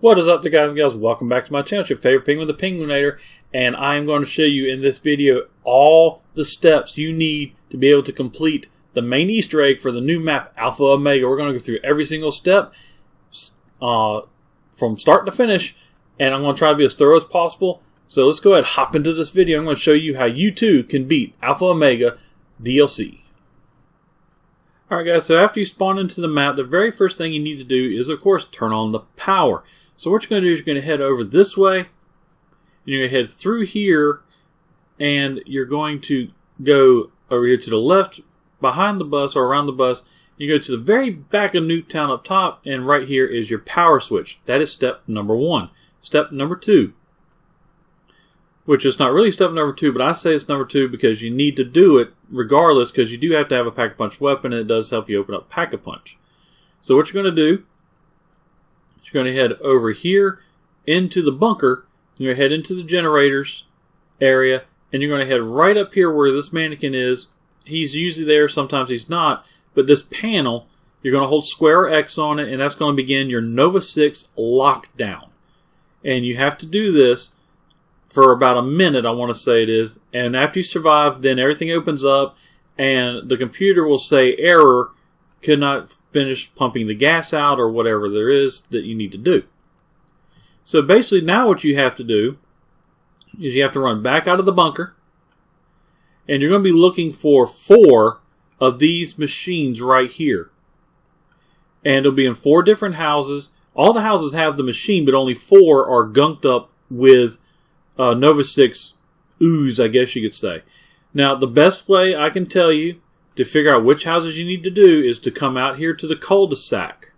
What is up, guys and gals? Welcome back to my channel. It's your favorite penguin, the Penguinator, and I am going to show you in this video all the steps you need to be able to complete the main Easter egg for the new map, Alpha Omega. We're going to go through every single step from start to finish, and I'm going to try to be as thorough as possible. So let's go ahead and hop into this video. I'm going to show you how you too can beat Alpha Omega DLC. Alright guys, so after you spawn into the map, the very first thing you need to do is, of course, turn on the power. So what you're going to do is you're going to head over this way, and you're going to head through here, and you're going to go over here to the left, behind the bus or around the bus. You go to the very back of Nuketown up top, and right here is your power switch. That is step number 1. Step number 2, which is not really step number 2, but I say it's number 2 because you need to do it regardless, because you do have to have a Pack-a-Punch weapon, and it does help you open up Pack-a-Punch. So what you're going to do, you're going to head over here into the bunker. You're going to head into the generators area, and you're going to head right up here where this mannequin is. He's usually there, sometimes he's not, but this panel, you're going to hold square X on it, and that's going to begin your Nova 6 lockdown. And you have to do this for about a minute, I want to say it is. And after you survive, then everything opens up, and the computer will say, error, could not finish pumping the gas out, or whatever there is that you need to do. So basically now what you have to do is you have to run back out of the bunker, and you're going to be looking for 4 of these machines right here. And it'll be in 4 different houses. All the houses have the machine, but only 4 are gunked up with Nova 6 ooze, I guess you could say. Now, the best way I can tell you to figure out which houses you need to do is to come out here to the cul-de-sac.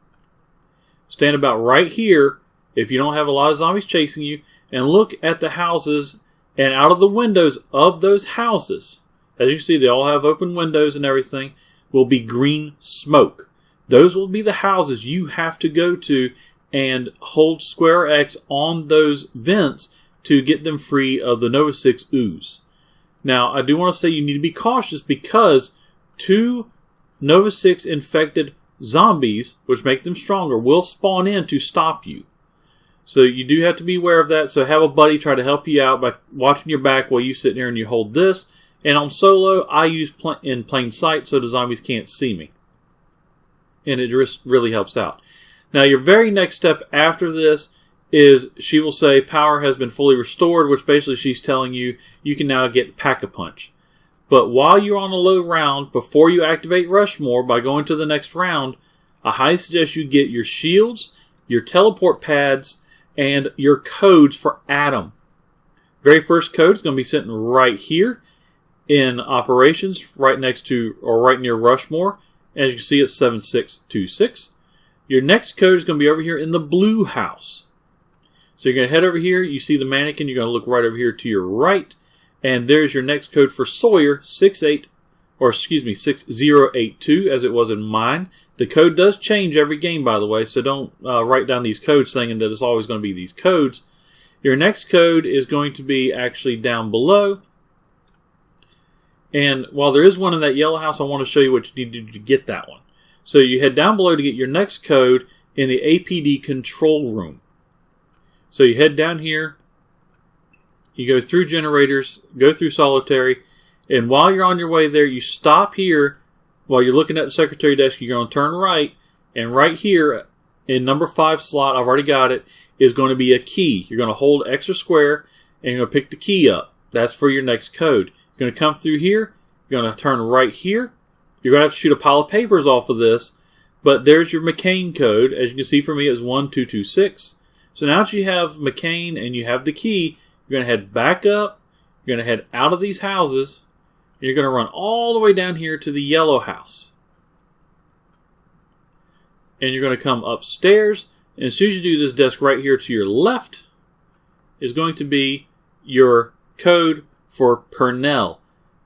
Stand about right here if you don't have a lot of zombies chasing you, and look at the houses, and out of the windows of those houses, as you can see, they all have open windows and everything, will be green smoke. Those will be the houses you have to go to and hold square X on those vents to get them free of the Nova 6 ooze. Now, I do want to say you need to be cautious because 2 Nova 6 infected zombies, which make them stronger, will spawn in to stop you. So you do have to be aware of that. So have a buddy try to help you out by watching your back while you sit there and you hold this. And on solo, I use in plain sight so the zombies can't see me. And it just really helps out. Now, your very next step after this is she will say power has been fully restored, which basically she's telling you you can now get Pack-a-Punch. But while you're on a low round, before you activate Rushmore by going to the next round, I highly suggest you get your shields, your teleport pads, and your codes for Adam. Very first code is going to be sitting right here in operations, right next to or right near Rushmore. As you can see, it's 7626. Your next code is going to be over here in the blue house. So you're going to head over here. You see the mannequin. You're going to look right over here to your right. And there's your next code for Sawyer, 6082, as it was in mine. The code does change every game, by the way, so don't write down these codes saying that it's always going to be these codes. Your next code is going to be actually down below. And while there is one in that yellow house, I want to show you what you need to do to get that one. So you head down below to get your next code in the APD control room. So you head down here. You go through generators, go through solitary, and while you're on your way there, you stop here. While you're looking at the secretary desk, you're going to turn right, and right here in number 5 slot, I've already got it, is going to be a key. You're going to hold extra square, and you're going to pick the key up. That's for your next code. You're going to come through here, you're going to turn right here. You're going to have to shoot a pile of papers off of this, but there's your McCain code. As you can see for me, it's 1226. So now that you have McCain and you have the key, you're going to head back up, you're going to head out of these houses, and you're going to run all the way down here to the yellow house. And you're going to come upstairs, and as soon as you do this desk right here to your left is going to be your code for Purnell,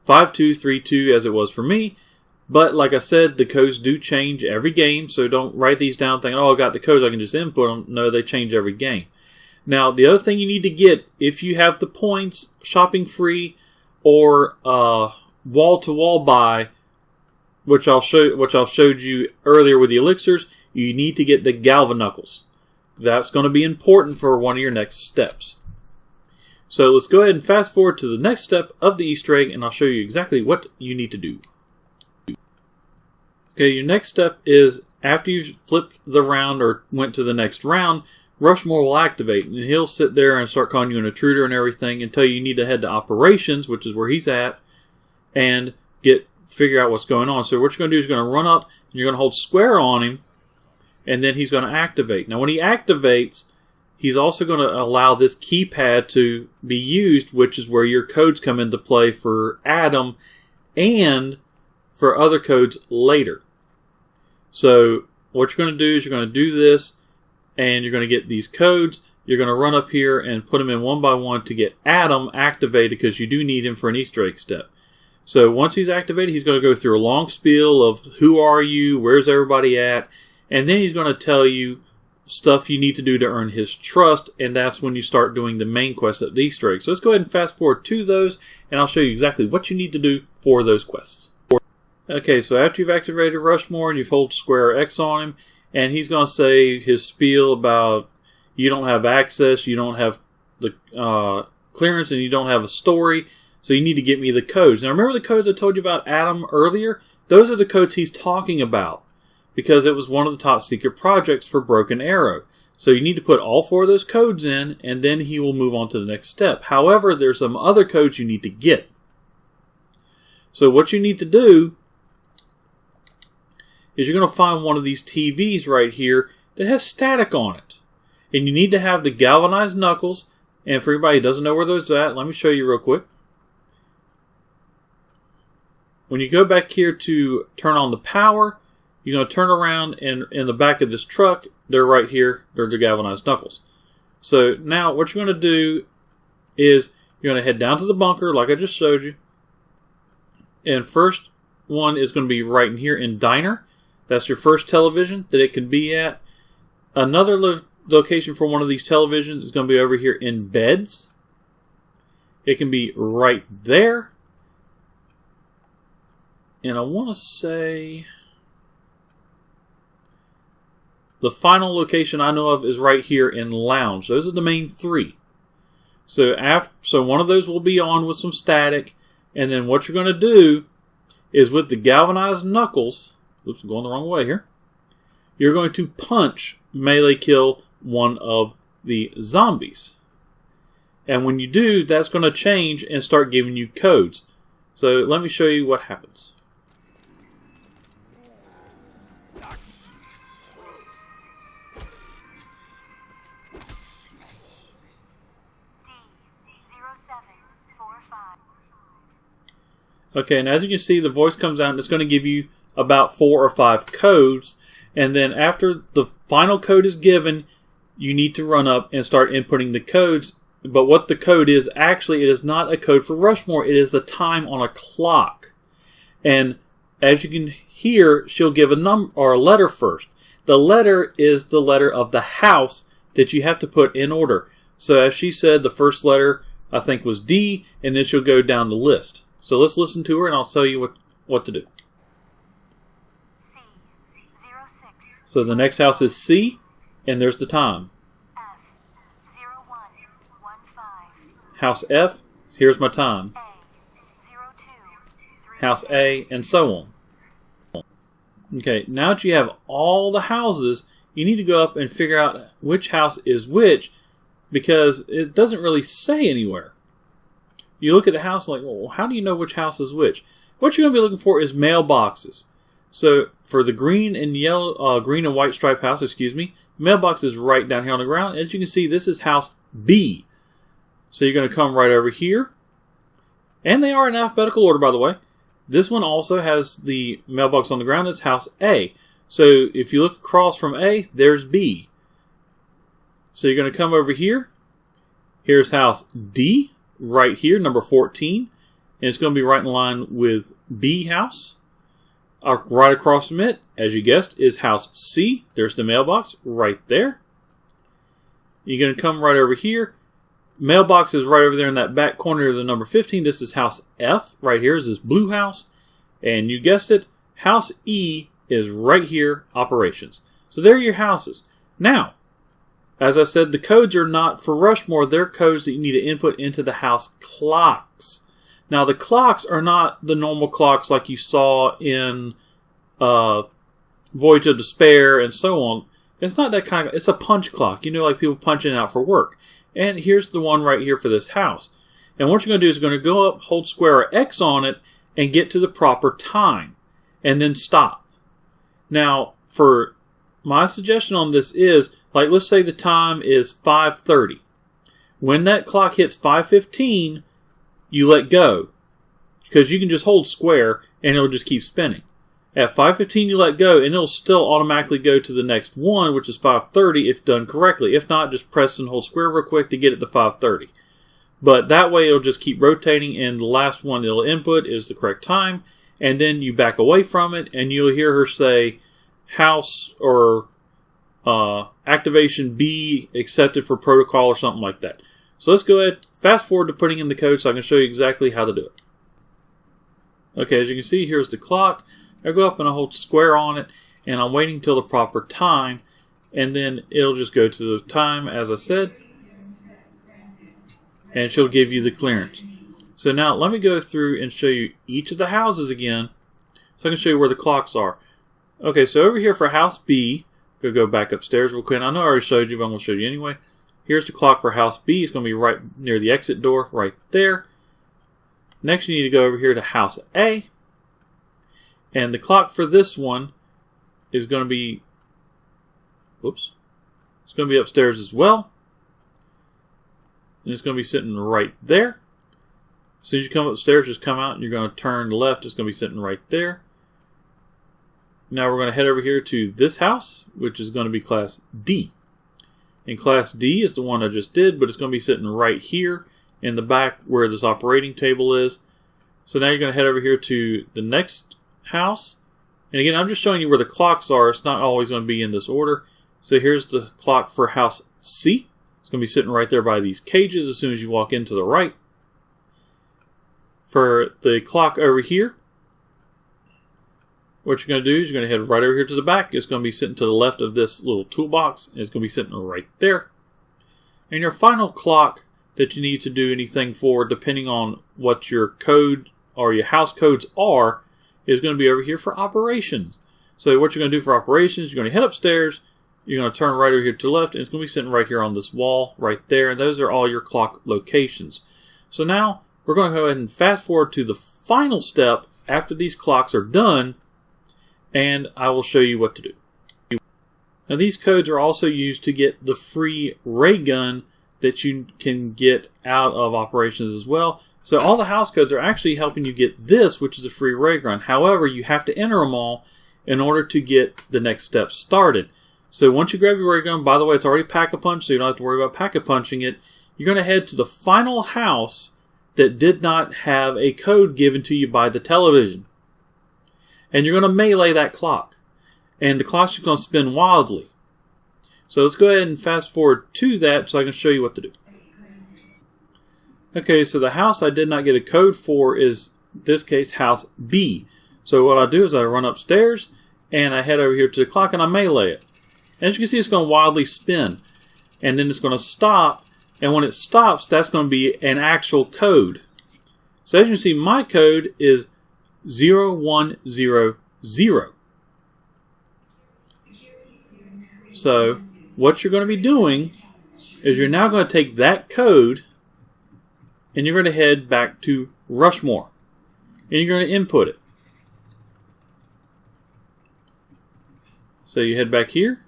5232 as it was for me. But like I said, the codes do change every game, so don't write these down thinking, oh, I got the codes, I can just input them. No, they change every game. Now, the other thing you need to get, if you have the points, shopping free, or wall-to-wall buy, which I showed you earlier with the elixirs, you need to get the Galvanuckles. that's going to be important for one of your next steps. So let's go ahead and fast forward to the next step of the Easter egg, and I'll show you exactly what you need to do. Okay, your next step is after you've flipped the round or went to the next round, Rushmore will activate, and he'll sit there and start calling you an intruder and everything and tell you need to head to operations, which is where he's at, and figure out what's going on. So what you're going to do is you're going to run up, and you're going to hold square on him, and then he's going to activate. Now when he activates, he's also going to allow this keypad to be used, which is where your codes come into play for Adam and for other codes later. So what you're going to do is you're going to do this, and you're going to get these codes. You're going to run up here and put them in one by one to get Adam activated, because you do need him for an Easter egg step. So once he's activated, he's going to go through a long spiel of who are you, where's everybody at, and then he's going to tell you stuff you need to do to earn his trust, and that's when you start doing the main quest of the Easter egg. So let's go ahead and fast forward to those, and I'll show you exactly what you need to do for those quests. Okay, so after you've activated Rushmore and you've held square X on him, and he's going to say his spiel about you don't have access, you don't have the clearance, and you don't have a story, so you need to get me the codes. Now remember the codes I told you about Adam earlier? Those are the codes he's talking about, because it was one of the top secret projects for Broken Arrow. So you need to put all 4 of those codes in, and then he will move on to the next step. However, there's some other codes you need to get. So what you need to do is you're going to find one of these TVs right here that has static on it. And you need to have the galvanized knuckles. And for everybody who doesn't know where those are at, let me show you real quick. When you go back here to turn on the power, you're going to turn around, and in the back of this truck, they're right here. They're the galvanized knuckles. So now what you're going to do is you're going to head down to the bunker like I just showed you. And first one is going to be right in here in Diner. That's your first television that it can be at. Another location for one of these televisions is going to be over here in Beds. It can be right there. And I want to say the final location I know of is right here in Lounge. Those are the main 3. So one of those will be on with some static. And then what you're going to do is with the galvanized knuckles, oops, I'm going the wrong way here, you're going to punch, melee kill one of the zombies. And when you do, that's going to change and start giving you codes. So let me show you what happens. Okay, and as you can see, the voice comes out and it's going to give you about 4 or 5 codes. And then after the final code is given, you need to run up and start inputting the codes. But what the code is, actually, it is not a code for Rushmore. It is the time on a clock. And as you can hear, she'll give a number or a letter first. The letter is the letter of the house that you have to put in order. So as she said, the first letter, I think, was D, and then she'll go down the list. So let's listen to her, and I'll tell you what to do. C06. So the next house is C, and there's the time. F0115. House F, here's my time. A02. House A, and so on. Okay, now that you have all the houses, you need to go up and figure out which house is which, because it doesn't really say anywhere. You look at the house like, well, how do you know which house is which? What you're going to be looking for is mailboxes. So for the green and white stripe house, mailbox is right down here on the ground. As you can see, this is house B. So you're going to come right over here. And they are in alphabetical order, by the way. This one also has the mailbox on the ground. It's house A. So if you look across from A, there's B. So you're going to come over here. Here's house D. Right here, number 14, and it's going to be right in line with B house. Right across from it, as you guessed, is house C. There's the mailbox right there. You're going to come right over here. Mailbox is right over there in that back corner of the number 15. This is house F. Right here is this blue house. And you guessed it, house E is right here, operations. So there are your houses. Now, as I said, the codes are not for Rushmore. They're codes that you need to input into the house clocks. Now, the clocks are not the normal clocks like you saw in Voyage of Despair and so on. It's not that kind of... It's a punch clock. You know, like people punching out for work. And here's the one right here for this house. And what you're going to do is you're going to go up, hold square or X on it, and get to the proper time. And then stop. Now, for my suggestion on this is, like, let's say the time is 5:30. When that clock hits 5:15, you let go. Because you can just hold square, and it'll just keep spinning. At 5:15, you let go, and it'll still automatically go to the next one, which is 5:30, if done correctly. If not, just press and hold square real quick to get it to 5:30. But that way, it'll just keep rotating, and the last one it'll input is the correct time. And then you back away from it, and you'll hear her say, house or activation B accepted for protocol or something like that. So let's go ahead, fast forward to putting in the code so I can show you exactly how to do it. Okay, as you can see, here's the clock. I go up and I hold square on it, and I'm waiting till the proper time, and then it'll just go to the time as I said, and she'll give you the clearance. So now let me go through and show you each of the houses again, so I can show you where the clocks are. Okay, so over here for house B, go back upstairs real quick. I know I already showed you, but I'm going to show you anyway. Here's the clock for house B. It's going to be right near the exit door, right there. Next, you need to go over here to house A. And the clock for this one is going to be, whoops, it's going to be upstairs as well. And it's going to be sitting right there. As soon as you come upstairs, just come out and you're going to turn left. It's going to be sitting right there. Now we're going to head over here to this house, which is going to be class D. And class D is the one I just did, but it's going to be sitting right here in the back where this operating table is. So now you're going to head over here to the next house. And again, I'm just showing you where the clocks are. It's not always going to be in this order. So here's the clock for house C. It's going to be sitting right there by these cages as soon as you walk into the right. For the clock over here, what you're going to do is you're going to head right over here to the back. It's going to be sitting to the left of this little toolbox. It's going to be sitting right there. And your final clock that you need to do anything for, depending on what your code or your house codes are, is going to be over here for operations. So what you're going to do for operations, you're going to head upstairs. You're going to turn right over here to the left. And it's going to be sitting right here on this wall right there. And those are all your clock locations. So now we're going to go ahead and fast forward to the final step after these clocks are done, and I will show you what to do. Now these codes are also used to get the free ray gun that you can get out of operations as well. So all the house codes are actually helping you get this, which is a free ray gun. However, you have to enter them all in order to get the next step started. So once you grab your ray gun, by the way, it's already pack-a-punch, so you don't have to worry about pack-a-punching it. You're going to head to the final house that did not have a code given to you by the television. And you're going to melee that clock. And the clock's going to spin wildly. So let's go ahead and fast forward to that so I can show you what to do. Okay, so the house I did not get a code for is, in this case, house B. So what I do is I run upstairs and I head over here to the clock and I melee it. And as you can see, it's going to wildly spin. And then it's going to stop. And when it stops, that's going to be an actual code. So as you can see, my code is 0100. So what you're going to be doing is you're now going to take that code and you're going to head back to Rushmore. And you're going to input it. So you head back here.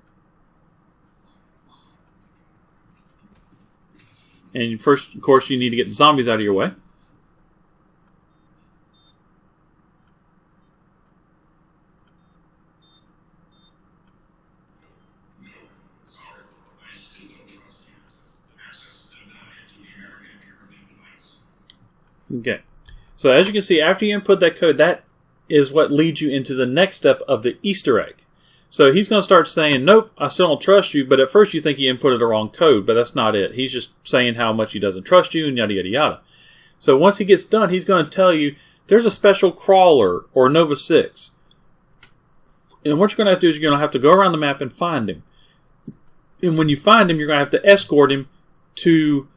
And first, of course, you need to get the zombies out of your way. Okay. So as you can see, after you input that code, that is what leads you into the next step of the Easter egg. So he's going to start saying, nope, I still don't trust you. But at first you think he inputted the wrong code, but that's not it. He's just saying how much he doesn't trust you and yada, yada, yada. So once he gets done, he's going to tell you there's a special crawler or Nova 6. And what you're going to have to do is you're going to have to go around the map and find him. And when you find him, you're going to have to escort him to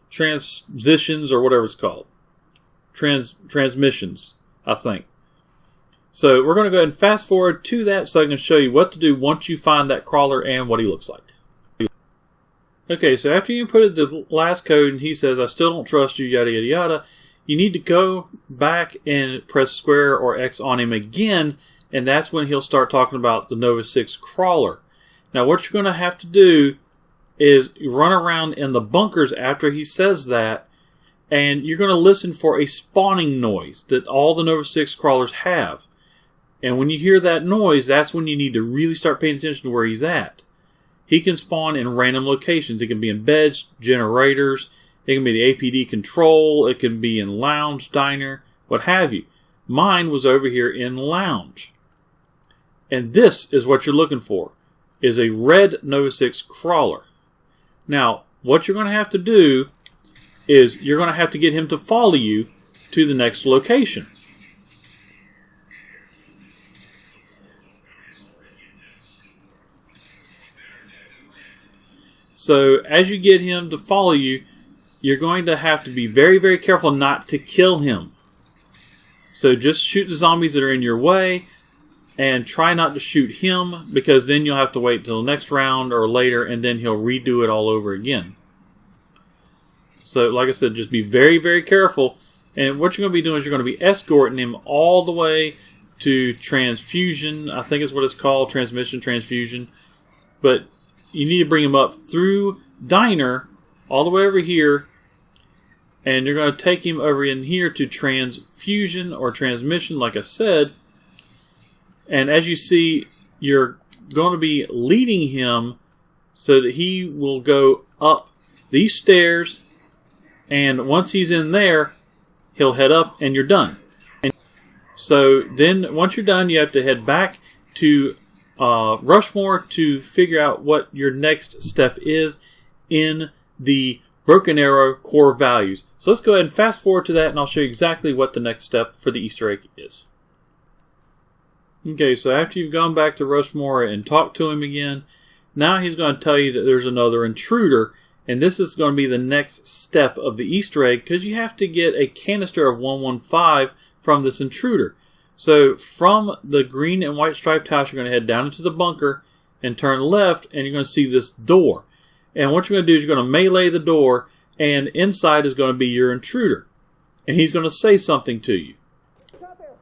transitions or whatever it's called. Transmissions, I think. So we're going to go ahead and fast forward to that so I can show you what to do once you find that crawler and what he looks like. Okay, so after you put the last code and he says, I still don't trust you, yada, yada, yada, you need to go back and press square or X on him again, and that's when he'll start talking about the Nova 6 crawler. Now what you're going to have to do is run around in the bunkers after he says that, and you're going to listen for a spawning noise that all the Nova 6 crawlers have. And when you hear that noise, that's when you need to really start paying attention to where he's at. He can spawn in random locations. It can be in beds, generators, it can be the APD control, it can be in lounge, diner, what have you. Mine was over here in lounge. And this is what you're looking for, is a red Nova 6 crawler. Now, what you're going to have to do is you're going to have to get him to follow you to the next location. So as you get him to follow you, you're going to have to be very, very careful not to kill him. So just shoot the zombies that are in your way and try not to shoot him, because then you'll have to wait till the next round or later and then he'll redo it all over again. So like I said, just be very, very careful. And what you're going to be doing is you're going to be escorting him all the way to transfusion. I think is what it's called, transfusion. But you need to bring him up through diner all the way over here, and you're going to take him over in here to transfusion or transmission, like I said. And as you see, you're going to be leading him so that he will go up these stairs, and once he's in there, he'll head up and you're done. And so then once you're done, you have to head back to Rushmore to figure out what your next step is in the Broken Arrow core values. So let's go ahead and fast forward to that, and I'll show you exactly what the next step for the Easter egg is. Okay, so after you've gone back to Rushmore and talked to him again, now he's going to tell you that there's another intruder, and this is going to be the next step of the Easter egg, because you have to get a canister of 115 from this intruder. So from the green and white striped house, you're going to head down into the bunker and turn left, and you're going to see this door. And what you're going to do is you're going to melee the door, and inside is going to be your intruder. And he's going to say something to you. Stop there.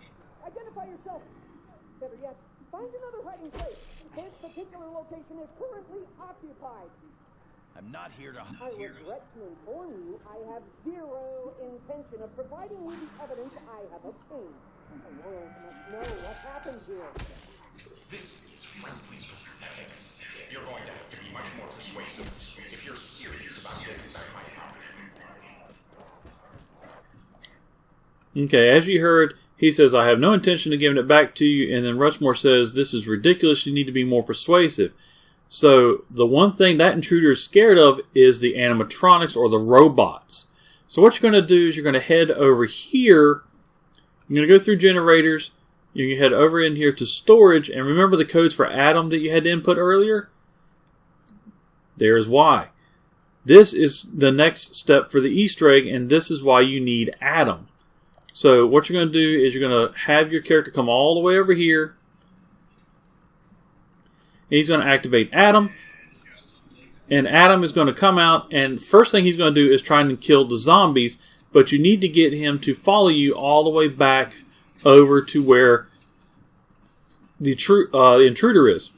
Identify yourself. Better yet, find another hiding place. This particular location is currently occupied. I'm not here to... I regret to inform you, I have zero intention of providing you the evidence I have obtained. The world must know what happened here. This is frankly pathetic. You're going to have to be much more persuasive if you're serious about getting back my property. Okay, as you heard, he says, I have no intention of giving it back to you, and then Rushmore says, this is ridiculous, you need to be more persuasive. So the one thing that intruder is scared of is the animatronics or the robots. So what you're going to do is you're going to head over here. You're going to go through generators. You can head over in here to storage. And remember the codes for Adam that you had to input earlier? There's why. This is the next step for the Easter egg, and this is why you need Adam. So what you're going to do is you're going to have your character come all the way over here. And he's going to activate Adam. And Adam is going to come out, and first thing he's going to do is try and kill the zombies. But you need to get him to follow you all the way back over to where the intruder is.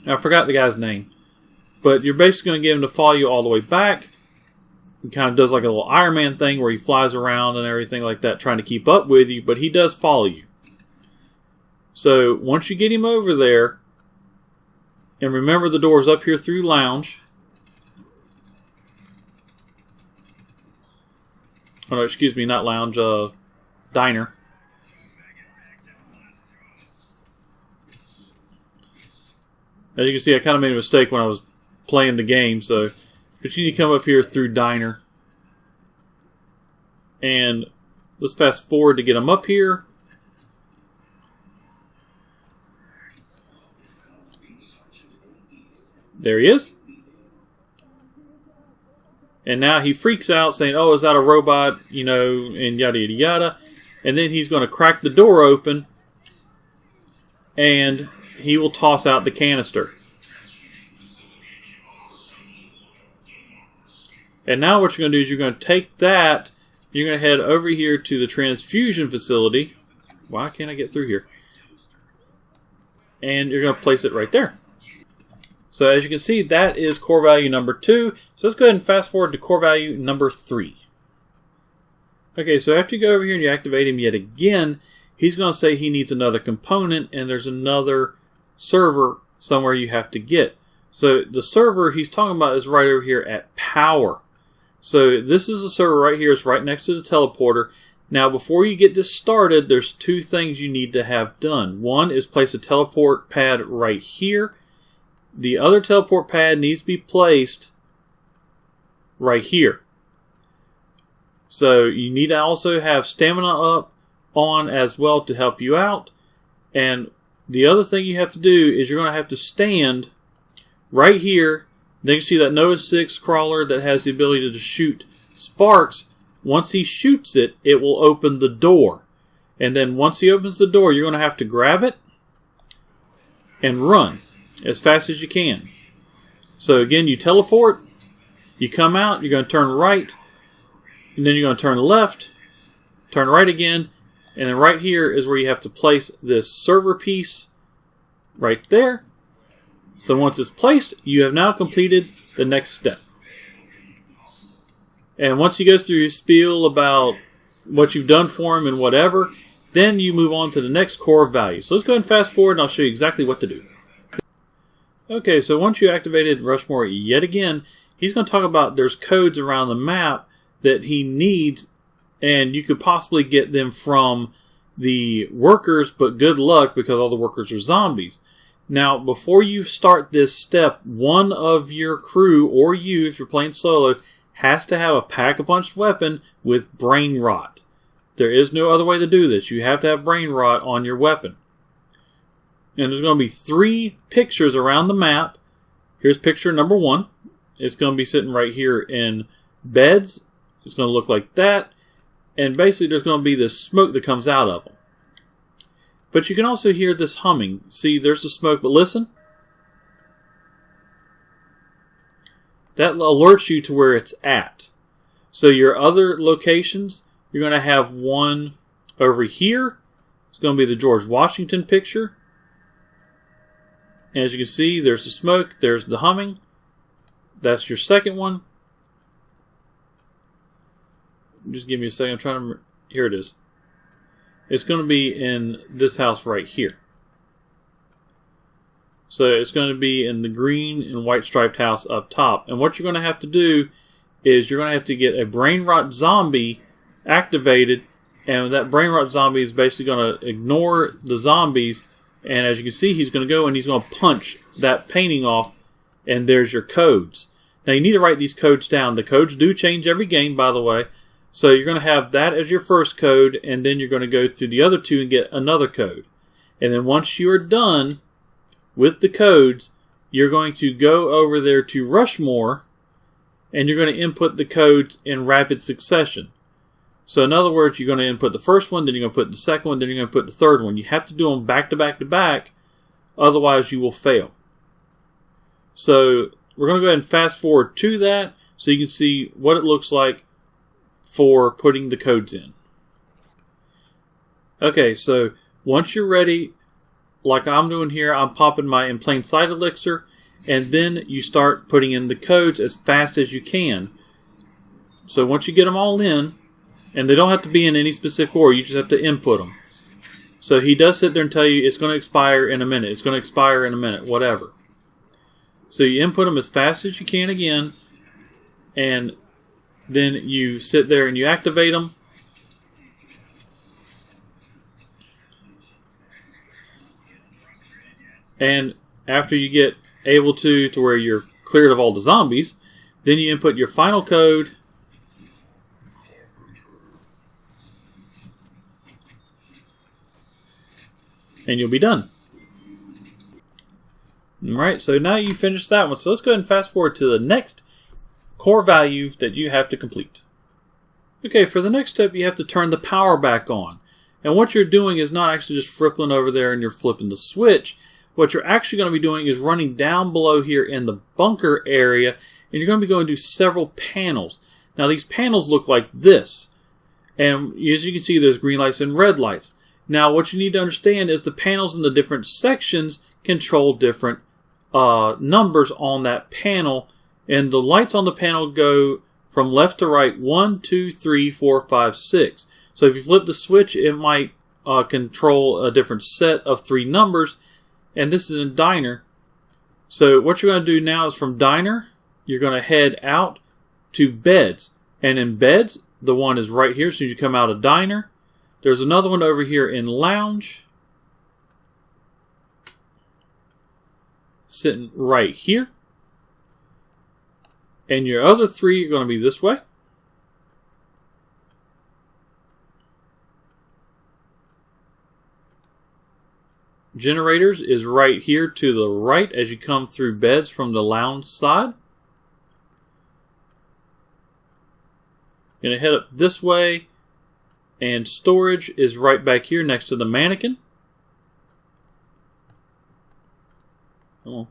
I forgot the guy's name. But you're basically going to get him to follow you all the way back. He kind of does like a little Iron Man thing where he flies around and everything like that, trying to keep up with you. But he does follow you. So once you get him over there, and remember the door's up here through lounge. Oh, no, excuse me, not lounge, diner. As you can see, I kind of made a mistake when I was playing the game, so but you need to come up here through diner. And let's fast forward to get them up here. There he is. And now he freaks out saying, oh, is that a robot? You know, and yada, yada, yada. And then he's going to crack the door open. And he will toss out the canister. And now what you're going to do is you're going to take that. You're going to head over here to the transfusion facility. Why can't I get through here? And you're going to place it right there. So as you can see, that is core value number 2. So let's go ahead and fast forward to core value number 3. Okay, so after you go over here and you activate him yet again, he's going to say he needs another component, and there's another server somewhere you have to get. So the server he's talking about is right over here at power. So this is the server right here. It's right next to the teleporter. Now before you get this started, there's 2 things you need to have done. One is place a teleport pad right here. The other teleport pad needs to be placed right here. So you need to also have stamina up on as well to help you out. And the other thing you have to do is you're going to have to stand right here. Then you see that Noah 6 crawler that has the ability to shoot sparks. Once he shoots it, it will open the door. And then once he opens the door, you're going to have to grab it and run as fast as you can. So again, you teleport, you come out, you're going to turn right, and then you're going to turn left, turn right again, and then right here is where you have to place this server piece right there. So once it's placed, you have now completed the next step. And once he goes through his spiel about what you've done for him and whatever, then you move on to the next core value. So let's go ahead and fast forward and I'll show you exactly what to do. Okay, so once you activated Rushmore yet again, he's going to talk about there's codes around the map that he needs, and you could possibly get them from the workers, but good luck because all the workers are zombies. Now, before you start this step, one of your crew, or you, if you're playing solo, has to have a pack-a-punch weapon with brain rot. There is no other way to do this. You have to have brain rot on your weapon. And there's going to be 3 pictures around the map. Here's picture number 1. It's going to be sitting right here in beds. It's going to look like that. And basically there's going to be this smoke that comes out of them. But you can also hear this humming. See, there's the smoke, but listen. That alerts you to where it's at. So your other locations, you're going to have one over here. It's going to be the George Washington picture. And as you can see, there's the smoke, there's the humming. That's your second one. Just give me a second. I'm trying to... Here it is. It's going to be in this house right here. So it's going to be in the green and white striped house up top. And what you're going to have to do is you're going to have to get a brain rot zombie activated. And that brain rot zombie is basically going to ignore the zombies. And as you can see, he's going to go and he's going to punch that painting off. And there's your codes. Now you need to write these codes down. The codes do change every game, by the way. So you're going to have that as your first code, and then you're going to go through the other 2 and get another code. And then once you are done with the codes, you're going to go over there to Rushmore, and you're going to input the codes in rapid succession. So in other words, you're going to input the first one, then you're going to put the second one, then you're going to put the third one. You have to do them back to back to back, otherwise you will fail. So we're going to go ahead and fast forward to that so you can see what it looks like for putting the codes in. Okay, so once you're ready, like I'm doing here, I'm popping my in plain sight elixir, and then you start putting in the codes as fast as you can. So once you get them all in, and they don't have to be in any specific order, you just have to input them. So he does sit there and tell you it's going to expire in a minute, it's going to expire in a minute, whatever. So you input them as fast as you can again, and then you sit there and you activate them. And after you get able to where you're cleared of all the zombies, then you input your final code. And you'll be done. Alright, so now you finished that one. So let's go ahead and fast forward to the next core value that you have to complete. Okay, for the next step, you have to turn the power back on. And what you're doing is not actually just flipping over there and you're flipping the switch. What you're actually going to be doing is running down below here in the bunker area, and you're going to be going to several panels. Now these panels look like this. And as you can see, there's green lights and red lights. Now what you need to understand is the panels in the different sections control different numbers on that panel. And the lights on the panel go from left to right, 1, 2, 3, 4, 5, 6. So if you flip the switch, it might control a different set of 3 numbers. And this is in diner. So what you're going to do now is from diner, you're going to head out to beds. And in beds, the one is right here as soon as you come out of diner. There's another one over here in lounge. Sitting right here. And your other 3 are going to be this way. Generators is right here to the right as you come through beds from the lounge side. Going to head up this way, and storage is right back here next to the mannequin. Come on.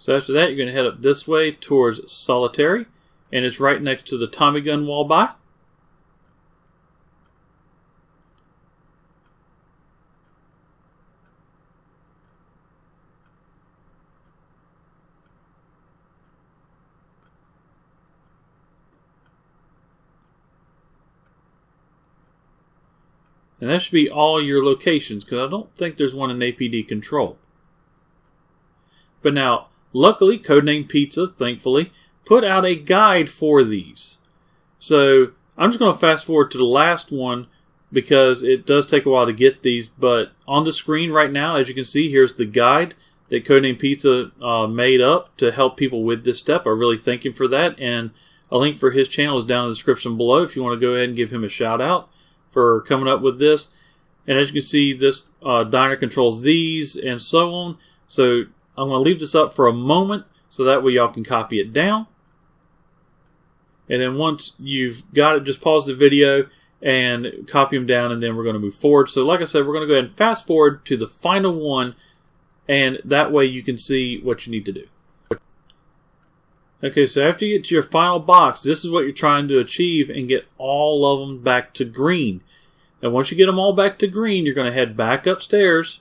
So after that, you're going to head up this way towards solitary, and it's right next to the Tommy gun wall by. And that should be all your locations, because I don't think there's one in APD control. But now, luckily, Codename Pizza, thankfully, put out a guide for these. So, I'm just going to fast forward to the last one, because it does take a while to get these. But on the screen right now, as you can see, here's the guide that Codename Pizza made up to help people with this step. I really thank him for that. And a link for his channel is down in the description below if you want to go ahead and give him a shout out for coming up with this. And as you can see, this diner controls these and so on. So I'm going to leave this up for a moment so that way y'all can copy it down. And then once you've got it, just pause the video and copy them down, and then we're going to move forward. So like I said, we're going to go ahead and fast forward to the final one, and that way you can see what you need to do. Okay, so after you get to your final box, this is what you're trying to achieve and get all of them back to green. And once you get them all back to green, you're going to head back upstairs.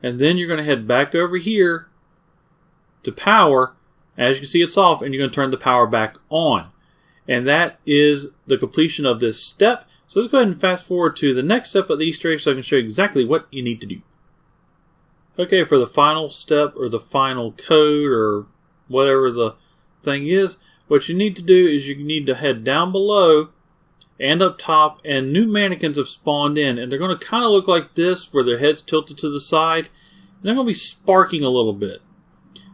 And then you're going to head back over here to power. As you can see, it's off, and you're going to turn the power back on. And that is the completion of this step. So let's go ahead and fast forward to the next step of the Easter egg so I can show you exactly what you need to do. Okay, for the final step or the final code or whatever the thing is, what you need to do is you need to head down below and up top, and new mannequins have spawned in, and they're going to kind of look like this where their heads tilted to the side, and they're going to be sparking a little bit.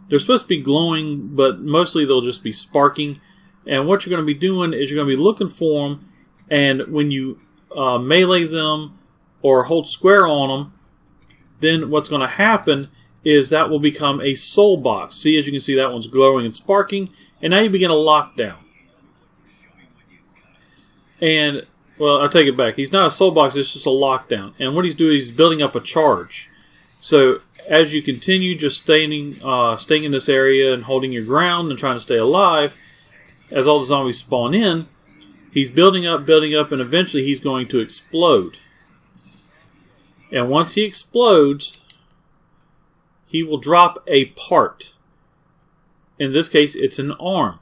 They're supposed to be glowing, but mostly they'll just be sparking. And what you're going to be doing is you're going to be looking for them, and when you melee them or hold square on them, then what's going to happen is that will become a soul box. See, as you can see, that one's glowing and sparking, and now you begin a lockdown. And, well, I'll take it back. He's not a soul box, it's just a lockdown. And what he's doing is building up a charge. So, as you continue just staying in this area and holding your ground and trying to stay alive, as all the zombies spawn in, he's building up, and eventually he's going to explode. And once he explodes, he will drop a part. In this case, it's an arm.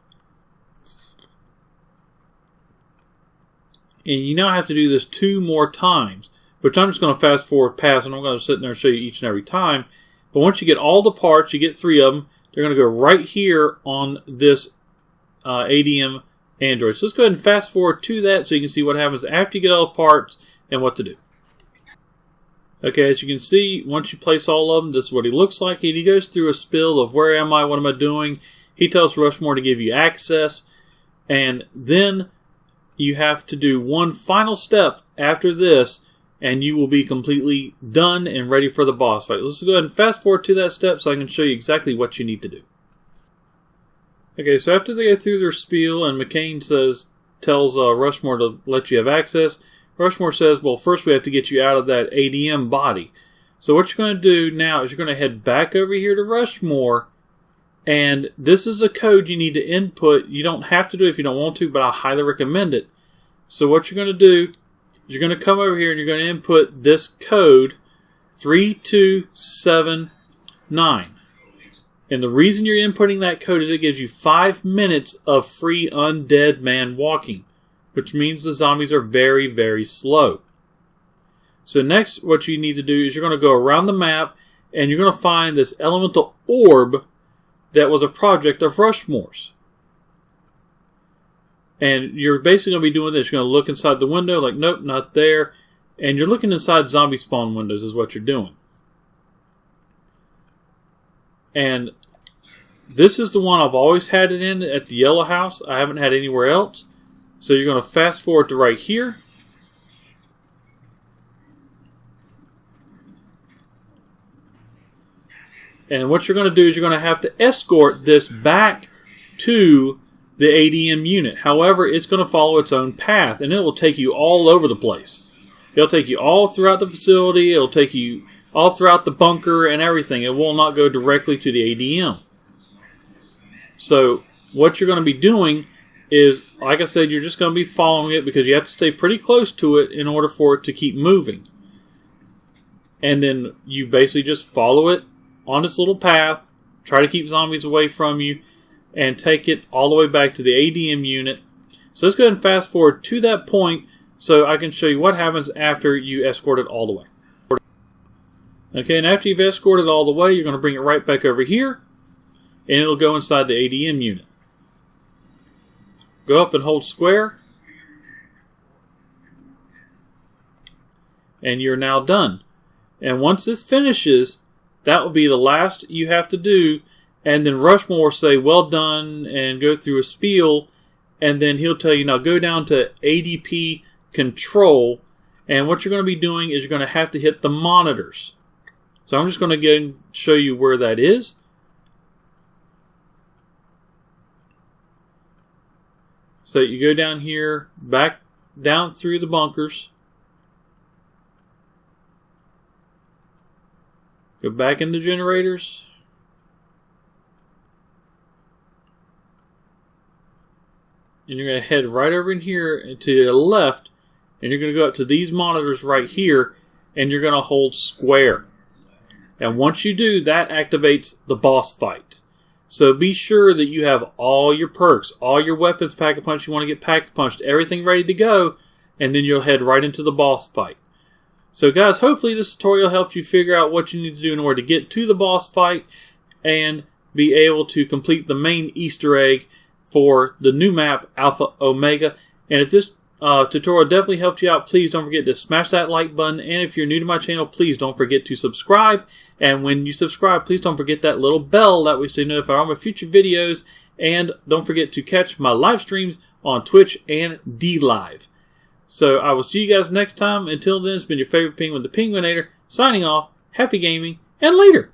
And you now have to do this 2 more times, which I'm just going to fast forward past, and I'm going to sit there and show you each and every time. But once you get all the parts, you get 3 of them, they're going to go right here on this ADM Android. So let's go ahead and fast forward to that so you can see what happens after you get all the parts and what to do. Okay, as you can see, once you place all of them, this is what he looks like. And he goes through a spill of where am I, what am I doing, He tells Rushmore to give you access, and then you have to do one final step after this, and you will be completely done and ready for the boss fight. Let's go ahead and fast forward to that step so I can show you exactly what you need to do. Okay, so after they go through their spiel and McCain tells Rushmore to let you have access, Rushmore says, well, first we have to get you out of that ADM body. So what you're going to do now is you're going to head back over here to Rushmore, and this is a code you need to input. You don't have to do it if you don't want to, but I highly recommend it. So what you're going to do, you're going to come over here and you're going to input this code 3279. And the reason you're inputting that code is it gives you 5 minutes of free undead man walking, which means the zombies are very, very slow. So next what you need to do is you're going to go around the map and you're going to find this elemental orb that was a project of Rushmore's. And you're basically going to be doing this. You're going to look inside the window, like, nope, not there. And you're looking inside zombie spawn windows is what you're doing. And this is the one I've always had it in at the yellow house. I haven't had anywhere else. So you're going to fast forward to right here. And what you're going to do is you're going to have to escort this back to the ADM unit. However, it's going to follow its own path, and it will take you all over the place. It'll take you all throughout the facility. It'll take you all throughout the bunker and everything. It will not go directly to the ADM. So what you're going to be doing is, like I said, you're just going to be following it because you have to stay pretty close to it in order for it to keep moving. And then you basically just follow it on its little path, try to keep zombies away from you, and take it all the way back to the ADM unit. So let's go ahead and fast forward to that point so I can show you what happens after you escort it all the way. Okay, and after you've escorted it all the way, you're going to bring it right back over here, and it'll go inside the ADM unit. Go up and hold square, and you're now done. And once this finishes, that will be the last you have to do. And then Rushmore will say, well done, and go through a spiel. And then he'll tell you, now go down to ADP control. And what you're going to be doing is you're going to have to hit the monitors. So I'm just going to go and show you where that is. So you go down here, back down through the bunkers. Go back into generators. And you're going to head right over in here to the left. And you're going to go up to these monitors right here. And you're going to hold square. And once you do, that activates the boss fight. So be sure that you have all your perks, all your weapons, pack-a-punch you want to get pack-a-punched, everything ready to go. And then you'll head right into the boss fight. So guys, hopefully this tutorial helped you figure out what you need to do in order to get to the boss fight and be able to complete the main Easter egg for the new map, Alpha Omega. And if this tutorial definitely helped you out, please don't forget to smash that like button. And if you're new to my channel, please don't forget to subscribe. And when you subscribe, please don't forget that little bell. That way you stay notified on my future videos. And don't forget to catch my live streams on Twitch and DLive. So I will see you guys next time. Until then, it's been your favorite penguin, the Penguinator, signing off. Happy gaming, and later!